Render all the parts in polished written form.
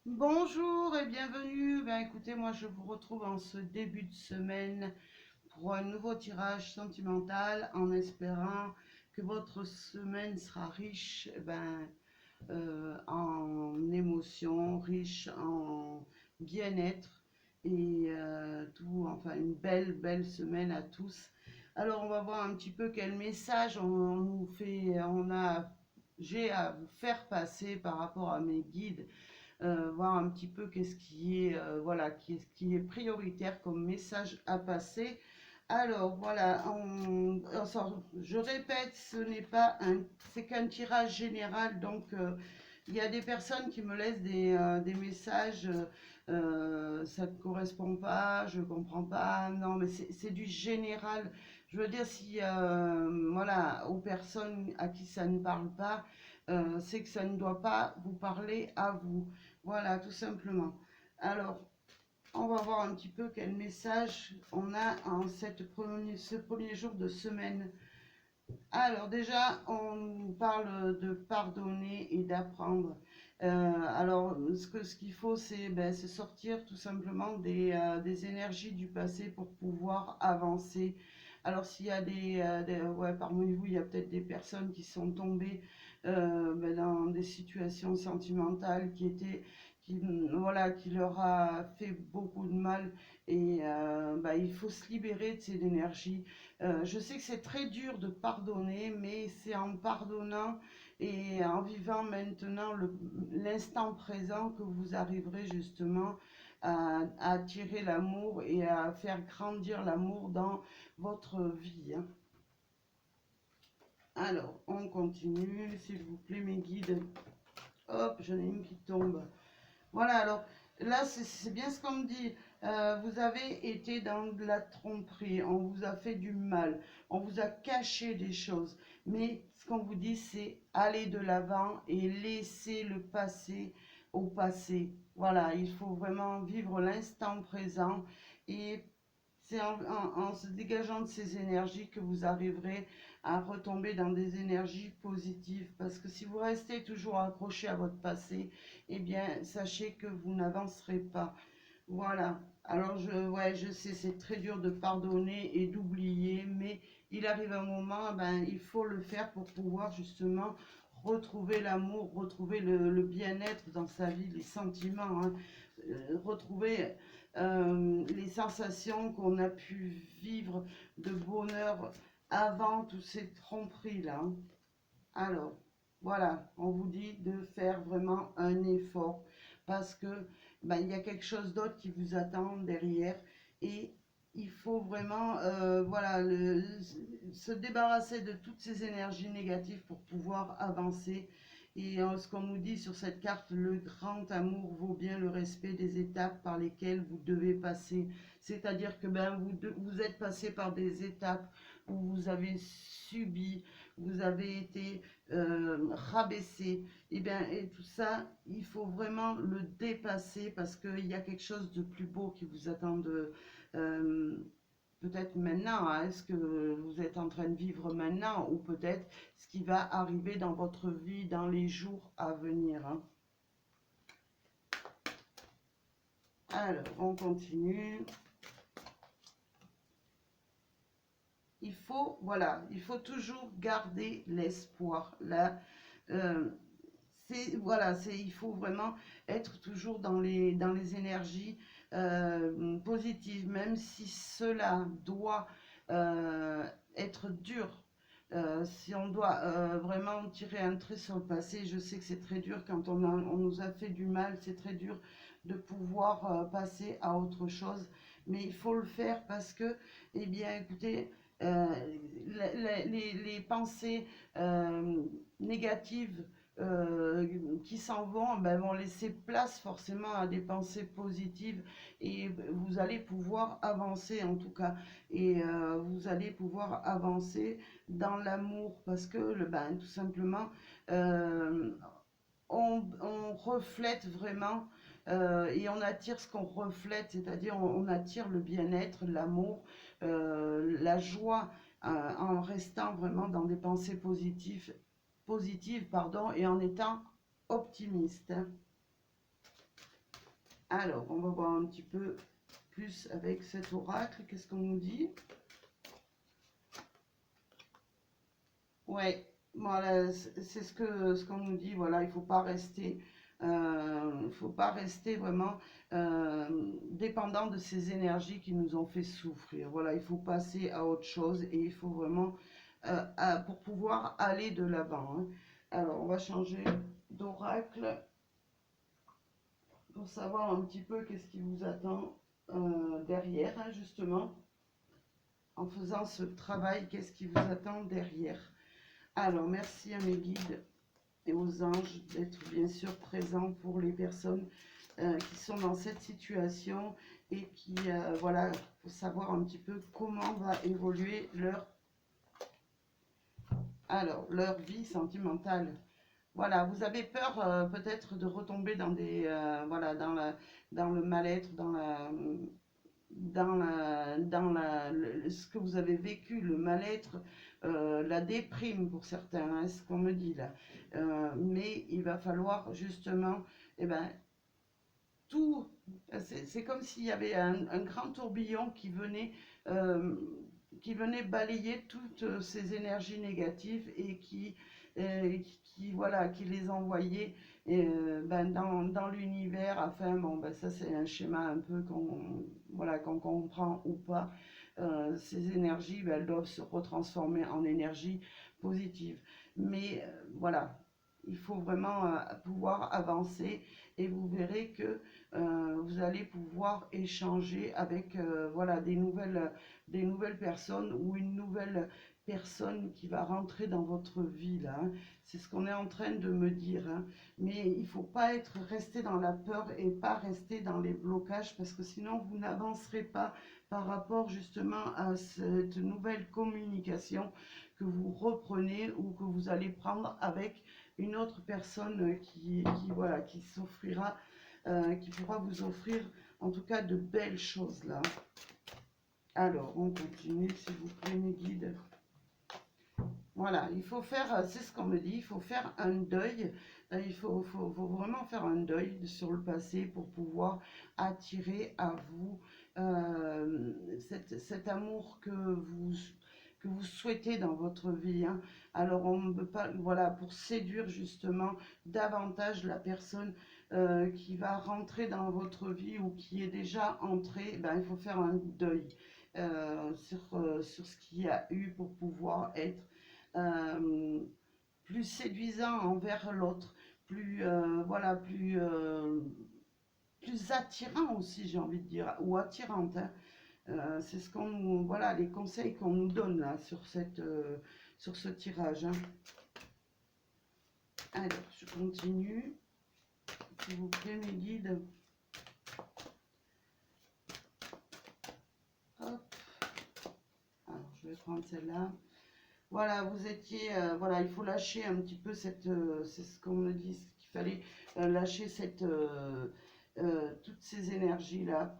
Bonjour et bienvenue. Ben, écoutez, moi je vous retrouve en ce début de semaine pour un nouveau tirage sentimental en espérant que votre semaine sera riche en émotions, riche en bien-être et tout, enfin une belle semaine à tous. Alors on va voir un petit peu quel message j'ai à vous faire passer par rapport à mes guides, voir un petit peu qu'est-ce qui est, voilà, qu'est-ce qui est prioritaire comme message à passer. Alors voilà, je répète, ce n'est pas un, c'est qu'un tirage général, donc il y a des personnes qui me laissent des messages, ça ne correspond pas, je ne comprends pas, non mais c'est du général. Je veux dire, si voilà, aux personnes à qui ça ne parle pas, c'est que ça ne doit pas vous parler à vous. Voilà, tout simplement. Alors, on va voir un petit peu quel message on a en ce premier jour de semaine. Alors déjà, on parle de pardonner et d'apprendre. Alors, ce qu'il faut, c'est sortir tout simplement des énergies du passé pour pouvoir avancer. Alors, s'il y a ouais, parmi vous, il y a peut-être des personnes qui sont tombées dans des situations sentimentales voilà, qui leur a fait beaucoup de mal. Et il faut se libérer de ces énergies. Je sais que c'est très dur de pardonner, mais c'est en pardonnant et en vivant maintenant l'instant présent que vous arriverez justement à attirer l'amour et à faire grandir l'amour dans votre vie, hein. Alors, on continue, s'il vous plaît, mes guides. Hop, j'en ai une qui tombe. Voilà, alors là, c'est bien ce qu'on me dit. Vous avez été dans de la tromperie, on vous a fait du mal, on vous a caché des choses. Mais ce qu'on vous dit, c'est aller de l'avant et laisser le passé au passé. Voilà, il faut vraiment vivre l'instant présent et c'est en se dégageant de ces énergies que vous arriverez à retomber dans des énergies positives. Parce que si vous restez toujours accroché à votre passé, eh bien, sachez que vous n'avancerez pas. Voilà. Alors, ouais, je sais, c'est très dur de pardonner et d'oublier, mais il arrive un moment, il faut le faire pour pouvoir justement retrouver l'amour, retrouver le bien-être dans sa vie, les sentiments, hein, retrouver les sensations qu'on a pu vivre de bonheur avant toutes ces tromperies-là, hein. Alors, voilà, on vous dit de faire vraiment un effort parce que il y a quelque chose d'autre qui vous attend derrière et il faut vraiment voilà, se débarrasser de toutes ces énergies négatives pour pouvoir avancer. Et ce qu'on nous dit sur cette carte, le grand amour vaut bien le respect des étapes par lesquelles vous devez passer. C'est-à-dire que vous êtes passé par des étapes où vous avez subi, vous avez été rabaissé, et tout ça, il faut vraiment le dépasser parce qu'il y a quelque chose de plus beau qui vous attend euh, peut-être maintenant, hein, est-ce que vous êtes en train de vivre maintenant ou peut-être ce qui va arriver dans votre vie dans les jours à venir, hein. Alors, on continue. Voilà, il faut toujours garder l'espoir. Là, euh, voilà, il faut vraiment être toujours dans les énergies positives, même si cela doit être dur. Si on doit vraiment tirer un trait sur le passé, je sais que c'est très dur quand on nous a fait du mal, c'est très dur de pouvoir passer à autre chose, mais il faut le faire parce que, eh bien, écoutez, euh, les pensées négatives qui s'en vont, vont laisser place forcément à des pensées positives et vous allez pouvoir avancer en tout cas. Et vous allez pouvoir avancer dans l'amour parce que tout simplement, euh, on reflète vraiment et on attire ce qu'on reflète, c'est-à-dire on attire le bien-être, l'amour, la joie en restant vraiment dans des pensées positives, pardon, et en étant optimiste, hein. Alors, on va voir un petit peu plus avec cet oracle. Qu'est-ce qu'on nous dit? Ouais, voilà, c'est ce qu'on nous dit. Voilà, il faut pas rester vraiment dépendant de ces énergies qui nous ont fait souffrir. Voilà, il faut passer à autre chose et il faut vraiment pour pouvoir aller de l'avant. Hein. Alors, on va changer d'oracle pour savoir un petit peu qu'est-ce qui vous attend derrière, hein, justement, en faisant ce travail, qu'est-ce qui vous attend derrière. Alors, merci à mes guides et aux anges d'être bien sûr présents pour les personnes qui sont dans cette situation et qui, voilà, faut savoir un petit peu comment va évoluer leur vie sentimentale. Voilà, vous avez peur peut-être de retomber dans des, voilà, dans le mal-être, ce que vous avez vécu, le mal-être, la déprime pour certains, hein, ce qu'on me dit là. Mais il va falloir justement, eh ben, tout, c'est comme s'il y avait un grand tourbillon euh, qui venait balayer toutes ces énergies négatives et voilà, qui les envoyait ben, dans l'univers afin, bon, ben, ça c'est un schéma un peu voilà, qu'on comprend ou pas. Ces énergies, ben, elles doivent se retransformer en énergie positive. Mais voilà, il faut vraiment pouvoir avancer et vous verrez que vous allez pouvoir échanger avec voilà, des nouvelles personnes ou une nouvelle personne qui va rentrer dans votre vie là. Hein. C'est ce qu'on est en train de me dire. Hein. Mais il ne faut pas être resté dans la peur et pas rester dans les blocages parce que sinon vous n'avancerez pas par rapport justement à cette nouvelle communication que vous reprenez ou que vous allez prendre avec une autre personne voilà, qui s'offrira qui pourra vous offrir en tout cas de belles choses là. Alors, on continue s'il vous plaît mes guides. Voilà, il faut faire, c'est ce qu'on me dit, il faut faire un deuil, il faut vraiment faire un deuil sur le passé pour pouvoir attirer à vous cet amour que vous souhaitez dans votre vie. Hein. Alors on ne peut pas, voilà, pour séduire justement davantage la personne qui va rentrer dans votre vie ou qui est déjà entrée, ben, il faut faire un deuil sur ce qu'il y a eu pour pouvoir être euh, plus séduisant envers l'autre, plus voilà, plus attirant aussi, j'ai envie de dire, ou attirante. Hein. C'est ce qu'on voilà, les conseils qu'on nous donne là sur ce tirage. Hein. Alors, je continue, s'il vous plaît, mes guides. Hop. Alors, je vais prendre celle-là. Voilà, vous étiez, voilà, il faut lâcher un petit peu c'est ce qu'on me dit, qu'il fallait lâcher toutes ces énergies-là,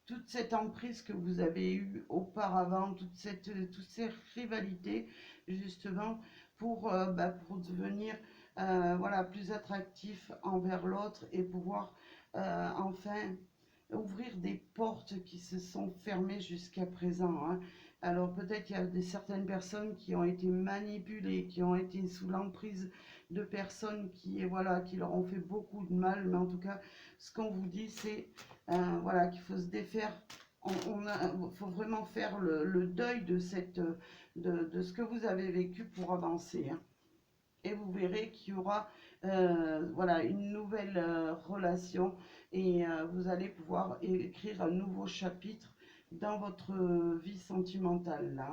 toute cette emprise que vous avez eue auparavant, toutes ces rivalités, justement, pour devenir, voilà, plus attractif envers l'autre et pouvoir enfin ouvrir des portes qui se sont fermées jusqu'à présent. Hein. Alors peut-être il y a certaines personnes qui ont été manipulées, qui ont été sous l'emprise de personnes voilà, qui leur ont fait beaucoup de mal, mais en tout cas, ce qu'on vous dit, c'est voilà, qu'il faut se défaire. Faut vraiment faire le deuil de ce que vous avez vécu pour avancer. Hein. Et vous verrez qu'il y aura voilà, une nouvelle relation et vous allez pouvoir écrire un nouveau chapitre dans votre vie sentimentale là.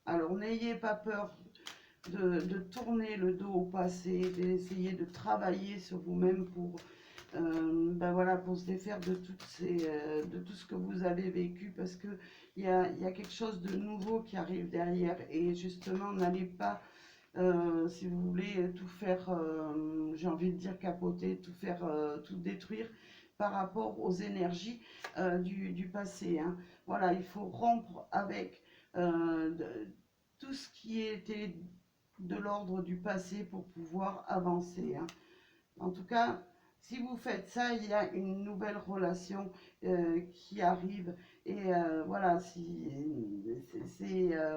Alors n'ayez pas peur de tourner le dos au passé, d'essayer de travailler sur vous-même pour ben voilà, pour se défaire de de tout ce que vous avez vécu parce que il y a quelque chose de nouveau qui arrive derrière et justement n'allez pas si vous voulez tout faire, j'ai envie de dire capoter, tout faire, tout détruire par rapport aux énergies du passé. Hein. Voilà, il faut rompre avec tout ce qui était de l'ordre du passé pour pouvoir avancer. Hein. En tout cas, Si vous faites ça, il y a une nouvelle relation qui arrive. Et voilà,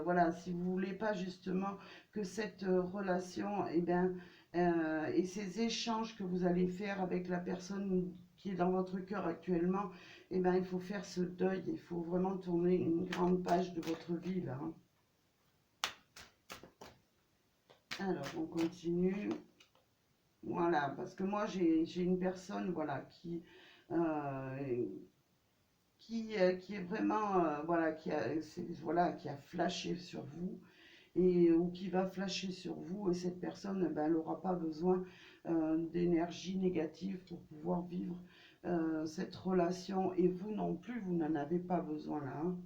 voilà, si vous voulez pas justement que cette relation, eh bien, et ces échanges que vous allez faire avec la personne qui est dans votre cœur actuellement, eh bien, il faut faire ce deuil. Il faut vraiment tourner une grande page de votre vie là, hein. Alors, on continue. Voilà, parce que moi, j'ai une personne, voilà, euh, qui est vraiment, voilà, voilà, qui a flashé sur vous, ou qui va flasher sur vous, et cette personne, ben, elle n'aura pas besoin d'énergie négative pour pouvoir vivre cette relation, et vous non plus, vous n'en avez pas besoin là, hein.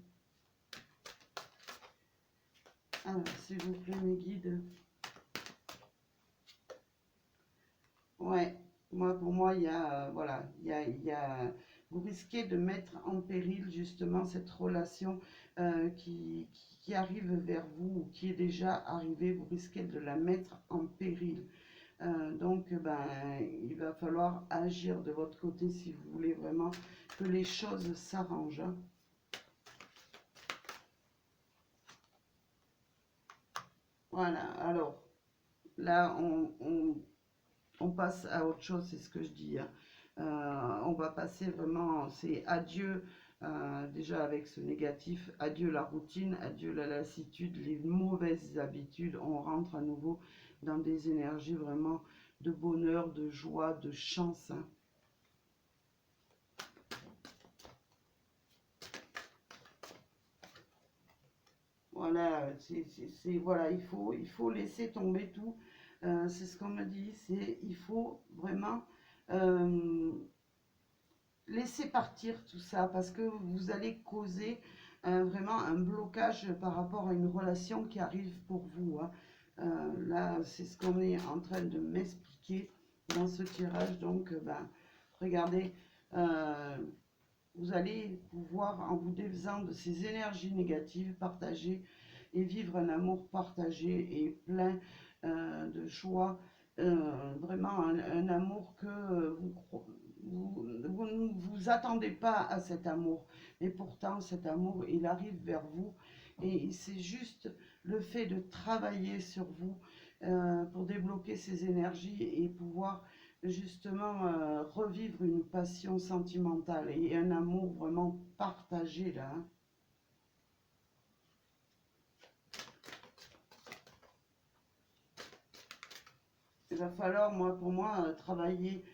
Alors, s'il vous plaît, mes guides. Ouais, moi, pour moi, il y a, voilà, vous risquez de mettre en péril justement cette relation qui arrive vers vous, ou qui est déjà arrivée, vous risquez de la mettre en péril. Donc, ben, il va falloir agir de votre côté si vous voulez vraiment que les choses s'arrangent, hein. Voilà, alors, là, on passe à autre chose, c'est ce que je dis, hein. On va passer vraiment, c'est adieu, déjà avec ce négatif, adieu la routine, adieu la lassitude, les mauvaises habitudes. On rentre à nouveau dans des énergies vraiment de bonheur, de joie, de chance, hein. Voilà, voilà, il faut laisser tomber tout. C'est ce qu'on me dit, c'est il faut vraiment euh, laisser partir tout ça, parce que vous allez causer vraiment un blocage par rapport à une relation qui arrive pour vous, hein. Là, c'est ce qu'on est en train de m'expliquer dans ce tirage. Donc, ben, regardez, euh, vous allez pouvoir, en vous défaisant de ces énergies négatives, partager et vivre un amour partagé et plein de joie. Vraiment un amour que vous ne vous attendez pas à cet amour. Et pourtant, cet amour, il arrive vers vous. Et c'est juste le fait de travailler sur vous pour débloquer ces énergies et pouvoir justement revivre une passion sentimentale et un amour vraiment partagé là, hein. Il va falloir, moi, pour moi, travailler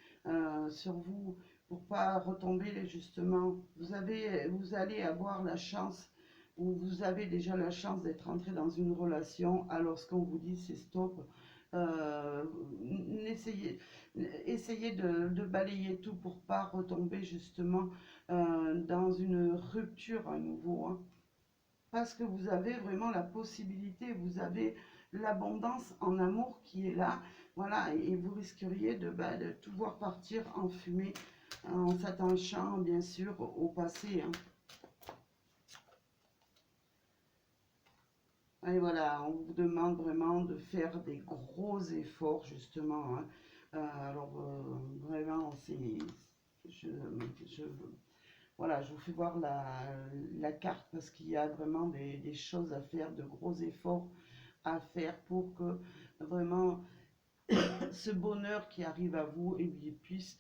sur vous pour pas retomber justement. Vous allez avoir la chance, ou vous avez déjà la chance d'être entré dans une relation. Alors, ce qu'on vous dit, c'est stop. Euh, essayez, essayez de balayer tout pour pas retomber justement dans une rupture à nouveau, hein. Parce que vous avez vraiment la possibilité, vous avez l'abondance en amour qui est là, voilà, et vous risqueriez de tout voir partir en fumée, en s'attachant bien sûr au passé, hein. Et voilà, on vous demande vraiment de faire des gros efforts justement, hein. Alors vraiment, je, je, voilà, je vous fais voir la carte, parce qu'il y a vraiment des choses à faire, de gros efforts à faire pour que vraiment ce bonheur qui arrive à vous, et il puisse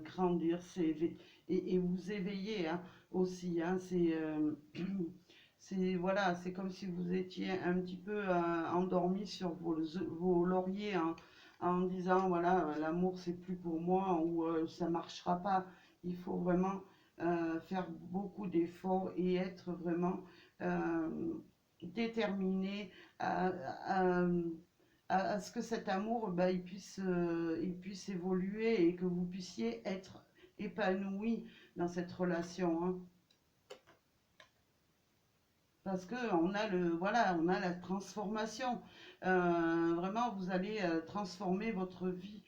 grandir et vous éveiller, hein, aussi, hein. Voilà, c'est comme si vous étiez un petit peu endormi sur vos lauriers, hein, en disant voilà, l'amour c'est plus pour moi, ou ça marchera pas. Il faut vraiment faire beaucoup d'efforts et être vraiment euh, déterminé à, à ce que cet amour, bah, il puisse évoluer, et que vous puissiez être épanoui dans cette relation, hein. Parce que voilà, on a la transformation. Vraiment, vous allez transformer votre vie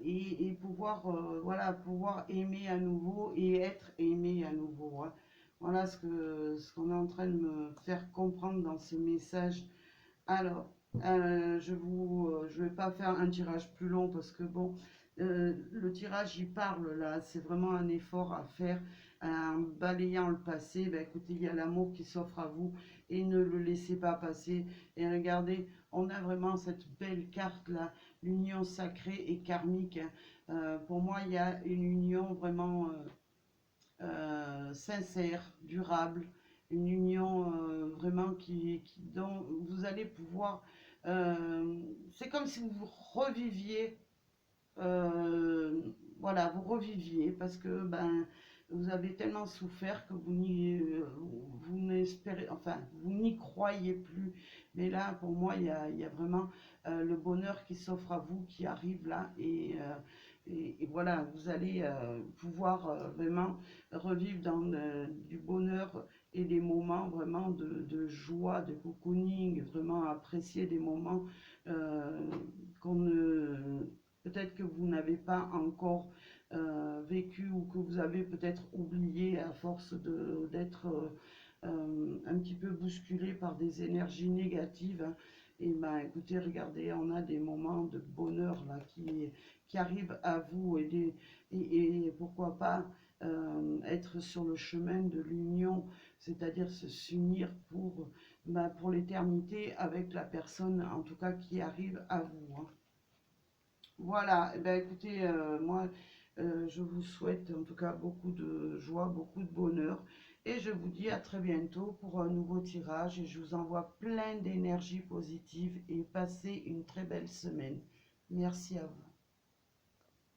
et pouvoir, voilà, pouvoir aimer à nouveau et être aimé à nouveau, hein. Voilà ce qu'on est en train de me faire comprendre dans ce message. Alors, je vais pas faire un tirage plus long, parce que bon, le tirage il parle là, c'est vraiment un effort à faire. En balayant le passé, ben, écoutez, il y a l'amour qui s'offre à vous et ne le laissez pas passer. Et regardez, on a vraiment cette belle carte là, l'union sacrée et karmique, hein. Pour moi, il y a une union vraiment sincère, durable, une union vraiment dont vous allez pouvoir... c'est comme si vous reviviez, euh, voilà, vous reviviez parce que ben, vous avez tellement souffert que vous n'espérez, enfin, vous n'y croyez plus. Mais là, pour moi, il y a vraiment le bonheur qui s'offre à vous, qui arrive là, et voilà, vous allez pouvoir vraiment revivre du bonheur et des moments vraiment de joie, de cocooning, vraiment apprécier des moments qu'on ne peut-être que vous n'avez pas encore vécu ou que vous avez peut-être oublié à force d'être un petit peu bousculé par des énergies négatives, hein. Et ben écoutez, regardez, on a des moments de bonheur là qui arrivent à vous et pourquoi pas être sur le chemin de l'union, c'est-à-dire se s'unir pour l'éternité avec la personne en tout cas qui arrive à vous, hein. Voilà, eh ben, écoutez, moi, je vous souhaite en tout cas beaucoup de joie, beaucoup de bonheur. Et je vous dis à très bientôt pour un nouveau tirage. Et je vous envoie plein d'énergie positive et passez une très belle semaine. Merci à vous.